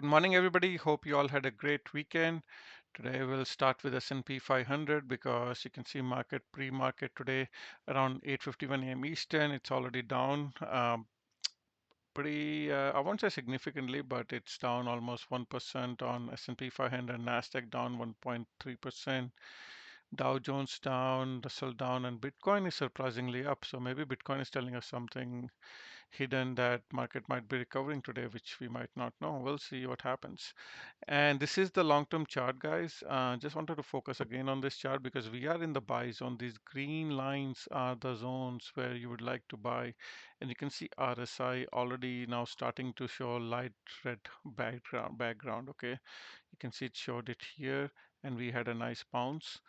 Good morning, everybody. Hope you all had a great weekend. Today we'll start with S&P 500 because you can see market pre-market today around 8:51 a.m. Eastern. It's already down pretty, I won't say significantly, but it's down almost 1% on S&P 500, Nasdaq down 1.3%. Dow Jones down, Russell down, and Bitcoin is surprisingly up. So maybe Bitcoin is telling us something hidden that market might be recovering today, which we might not know. We'll see what happens. And this is the long-term chart, guys. Just wanted to focus again on this chart because we are in the buy zone. These green lines are the zones where you would like to buy. And you can see RSI already now starting to show light red background. Okay, you can see it showed it here and we had a nice bounce.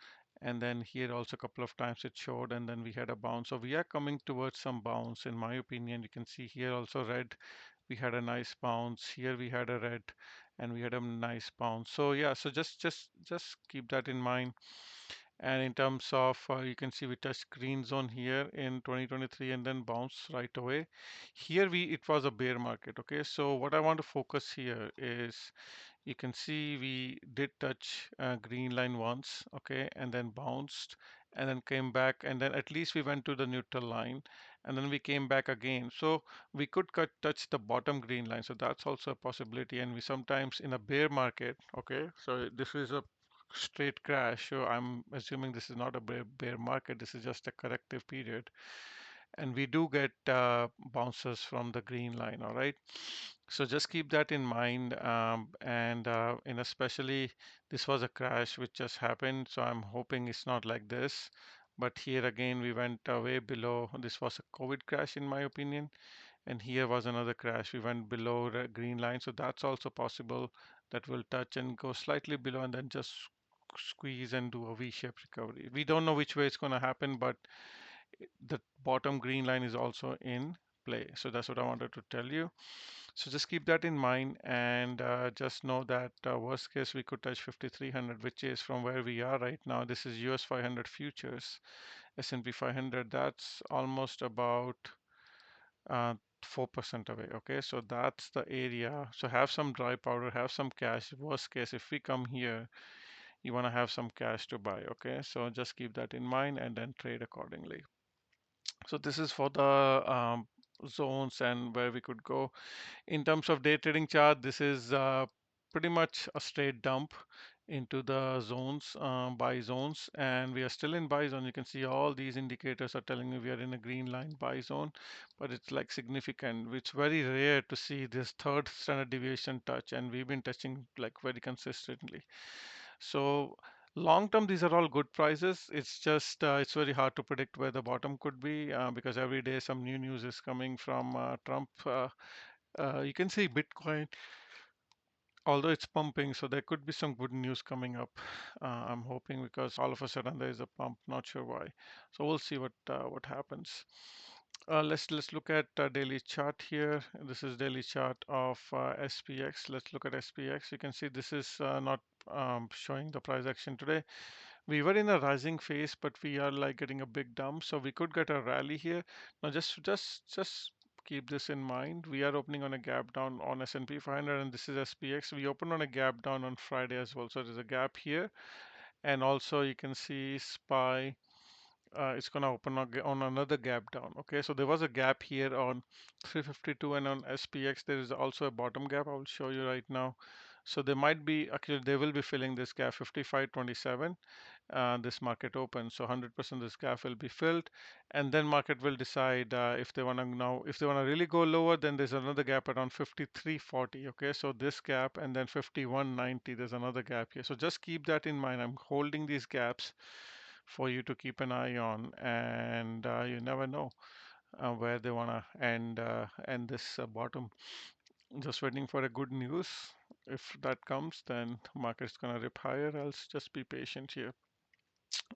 And then here also a couple of times it showed and then we had a bounce. So we are coming towards some bounce in my opinion. You can see here also red, we had a nice bounce. Here we had a red and we had a nice bounce. So yeah, so just keep that in mind. And in terms of, you can see we touched green zone here in 2023 and then bounce right away. Here it was a bear market. Okay, so what I want to focus here is you can see we did touch green line once, okay, and then bounced and then came back and then at least we went to the neutral line and then we came back again. So we could touch the bottom green line. So that's also a possibility. And we sometimes in a bear market, okay, so this is a straight crash. So I'm assuming this is not a bear market. This is just a corrective period. And we do get bounces from the green line, all right? So just keep that in mind. And especially this was a crash which just happened. So I'm hoping it's not like this. But here again, we went way below. This was a COVID crash in my opinion. And here was another crash. We went below the green line. So that's also possible that will touch and go slightly below and then just squeeze and do a V-shaped recovery. We don't know which way it's going to happen, but the bottom green line is also in play. So that's what I wanted to tell you. So just keep that in mind and just know that worst case we could touch 5300, which is from where we are right now. This is US 500 futures, S&P 500. That's almost about 4% away. Okay, so that's the area. So have some dry powder, have some cash. Worst case, if we come here, you want to have some cash to buy. Okay, so just keep that in mind and then trade accordingly. So this is for the zones and where we could go. In terms of day trading chart, this is pretty much a straight dump into the zones, buy zones, and we are still in buy zone. You can see all these indicators are telling me we are in a green line buy zone, but it's like significant. It's very rare to see this third standard deviation touch, and we've been touching like very consistently. So long term, these are all good prices. It's just it's very hard to predict where the bottom could be because every day some new news is coming from Trump. You can see Bitcoin, although it's pumping, so there could be some good news coming up. I'm hoping because all of a sudden there is a pump. Not sure why. So we'll see what happens. Let's look at daily chart here. This is daily chart of SPX. Let's look at SPX. You can see this is not showing the price action today. We were in a rising phase, but we are like getting a big dump, so we could get a rally here. Now just keep this in mind. We are opening on a gap down on S&P 500, and this is SPX. We opened on a gap down on Friday as well, so there's a gap here, and also you can see SPY. It's gonna open on another gap down. Okay, so there was a gap here on 352 and on SPX there is also a bottom gap. I will show you right now. So they might be actually they will be filling this gap 55.27. This market open, so 100% this gap will be filled, and then market will decide if they want to now if they want to really go lower. Then there's another gap around 53.40. Okay, so this gap and then 51.90. There's another gap here. So just keep that in mind. I'm holding these gaps for you to keep an eye on, and you never know where they want to end this bottom. Just waiting for a good news. If that comes, then market's gonna rip higher. Else, just be patient here.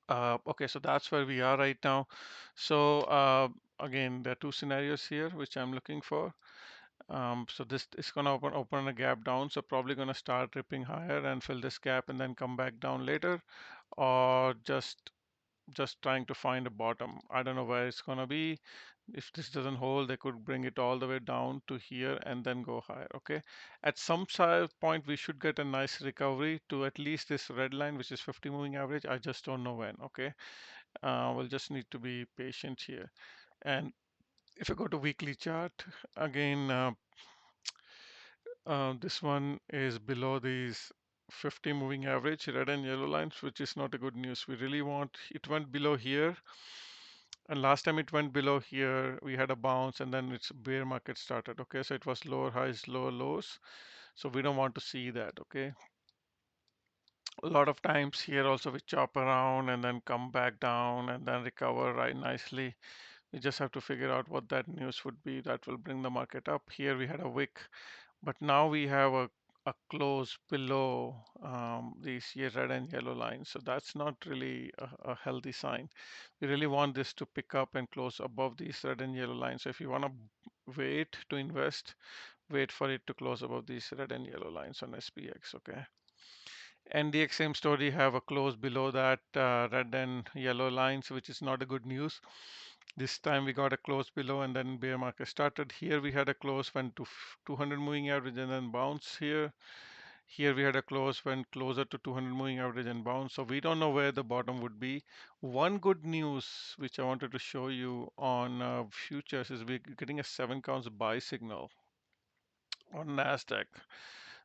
Okay, so that's where we are right now. So again, there are two scenarios here which I'm looking for. So this is going to open a gap down, so probably going to start ripping higher and fill this gap and then come back down later, or just trying to find a bottom. I don't know where it's going to be. If this doesn't hold, they could bring it all the way down to here and then go higher. Okay, at some point we should get a nice recovery to at least this red line, which is 50 moving average. I just don't know when. Okay, we'll just need to be patient here. And if I go to weekly chart again, this one is below these 50 moving average, red and yellow lines, which is not a good news. We really want it went below here, and last time it went below here, we had a bounce, and then its bear market started. Okay, so it was lower highs, lower lows. So we don't want to see that. Okay, a lot of times here also we chop around and then come back down and then recover right nicely. We just have to figure out what that news would be that will bring the market up. Here we had a wick, but now we have a close below these red and yellow lines. So that's not really a healthy sign. We really want this to pick up and close above these red and yellow lines. So if you want to wait to invest, wait for it to close above these red and yellow lines on SPX. Okay. NDX same story, have a close below that red and yellow lines, which is not a good news. This time we got a close below and then bear market started. Here we had a close, went to 200 moving average and then bounce here. Here we had a close, went closer to 200 moving average and bounce. So we don't know where the bottom would be. One good news which I wanted to show you on futures is we're getting a 7 counts buy signal on NASDAQ.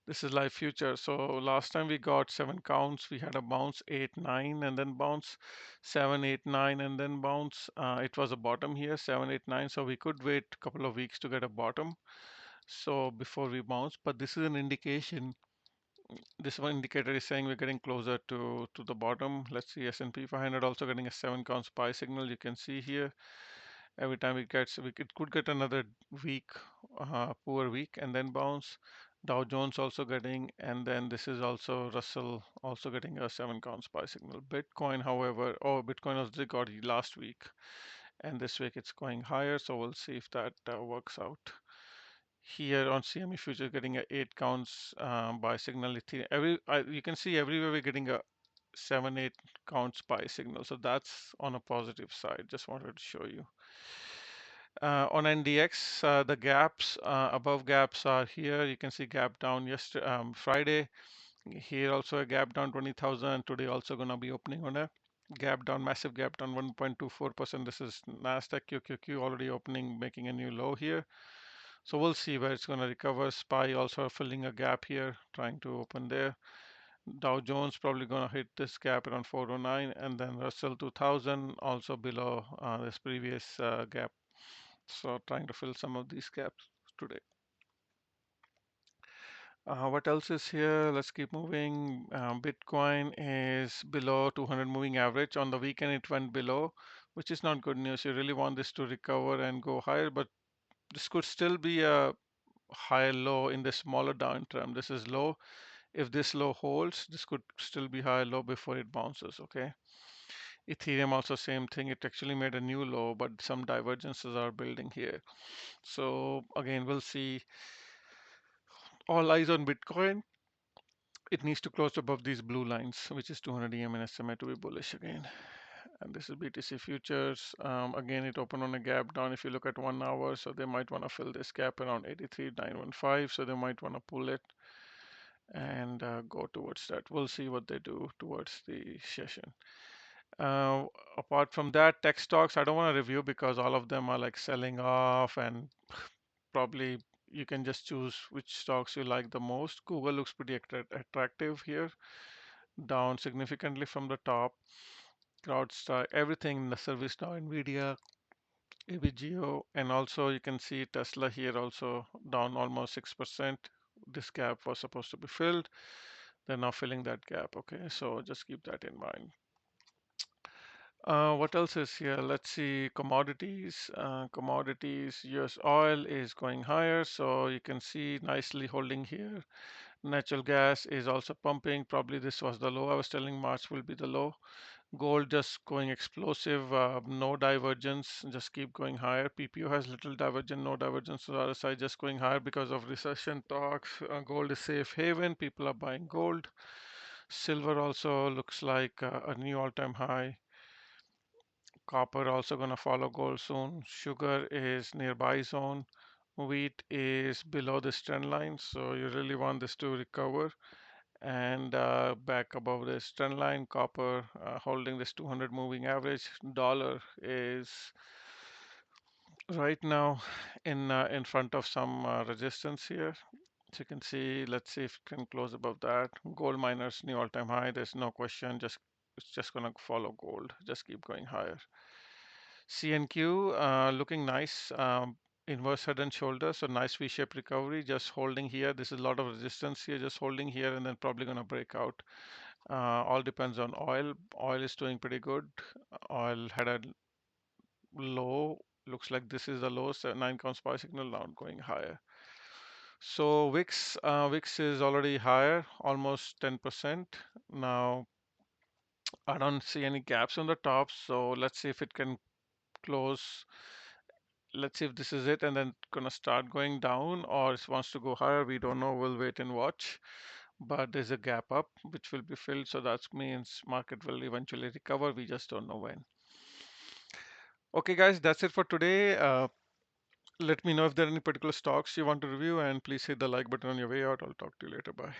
This is live future. So last time we got 7 counts, we had a bounce 8, 9 and then bounce 7, 8, 9 and then bounce. It was a bottom here 7, 8, 9. So we could wait a couple of weeks to get a bottom. So before we bounce, but this is an indication. This one indicator is saying we're getting closer to the bottom. Let's see, S&P 500 also getting a 7 counts buy signal. You can see here every time it gets, it could get another week, poor week and then bounce. Dow Jones also getting, and then this is also Russell also getting a 7 counts buy signal. Bitcoin, however, Bitcoin also got last week, and this week it's going higher. So we'll see if that works out. Here on CME future getting a 8 counts buy signal. You can see everywhere we're getting a 7, 8 counts buy signal. So that's on a positive side. Just wanted to show you. On NDX, the gaps, above gaps are here. You can see gap down yesterday, Friday. Here also a gap down 20,000. Today also going to be opening on a gap down, massive gap down 1.24%. This is NASDAQ QQQ already opening, making a new low here. So we'll see where it's going to recover. SPY also filling a gap here, trying to open there. Dow Jones probably going to hit this gap around 409, and then Russell 2000 also below this previous gap. So trying to fill some of these gaps today. What else is here? Let's keep moving. Bitcoin is below 200 moving average. On the weekend, it went below, which is not good news. You really want this to recover and go higher, but this could still be a high low in the smaller downtrend. This is low. If this low holds, this could still be high low before it bounces. Okay. Ethereum also same thing. It actually made a new low, but some divergences are building here. So again, we'll see. All eyes on Bitcoin. It needs to close above these blue lines, which is 200 EM and SMA to be bullish again. And this is BTC futures. Again, it opened on a gap down if you look at 1 hour. So they might want to fill this gap around 83,915. So they might want to pull it and go towards that. We'll see what they do towards the session. Uh, Apart from that, tech stocks, I don't want to review because all of them are like selling off, and probably you can just choose which stocks you like the most. Google looks pretty attractive here, down significantly from the top. CrowdStrike, everything in the service now, NVDA, AVGO, and also you can see Tesla here also down almost 6%. This gap was supposed to be filled. They're now filling that gap. Okay, so just keep that in mind. What else is here? Let's see, commodities. Commodities, US oil is going higher, so you can see nicely holding here. Natural gas is also pumping. Probably this was the low. I was telling March will be the low. Gold just going explosive, no divergence, just keep going higher. PPO has little divergence, no divergence. So RSI just going higher because of recession talks. Gold is safe haven. People are buying gold. Silver also looks like a new all-time high. Copper also gonna follow gold soon. Sugar is nearby zone. Wheat is below this trend line, so you really want this to recover and back above this trend line. Copper holding this 200 moving average. Dollar is right now in front of some resistance here. So you can see, let's see if it can close above that. Gold miners new all-time high. There's no question. Just it's just gonna follow gold. Just keep going higher. CNQ looking nice. Inverse head and shoulder. So nice V-shaped recovery. Just holding here. This is a lot of resistance here. Just holding here and then probably gonna break out. All depends on oil. Oil is doing pretty good. Oil had a low. Looks like this is the low. 9 counts per signal now going higher. So VIX is already higher, almost 10%. Now I don't see any gaps on the top, so let's see if it can close. Let's see if this is it, and then gonna start going down, or it wants to go higher. We don't know. We'll wait and watch. But there's a gap up which will be filled, so that means market will eventually recover. We just don't know when. Okay, guys, that's it for today. Let me know if there are any particular stocks you want to review, and please hit the like button on your way out. I'll talk to you later. Bye.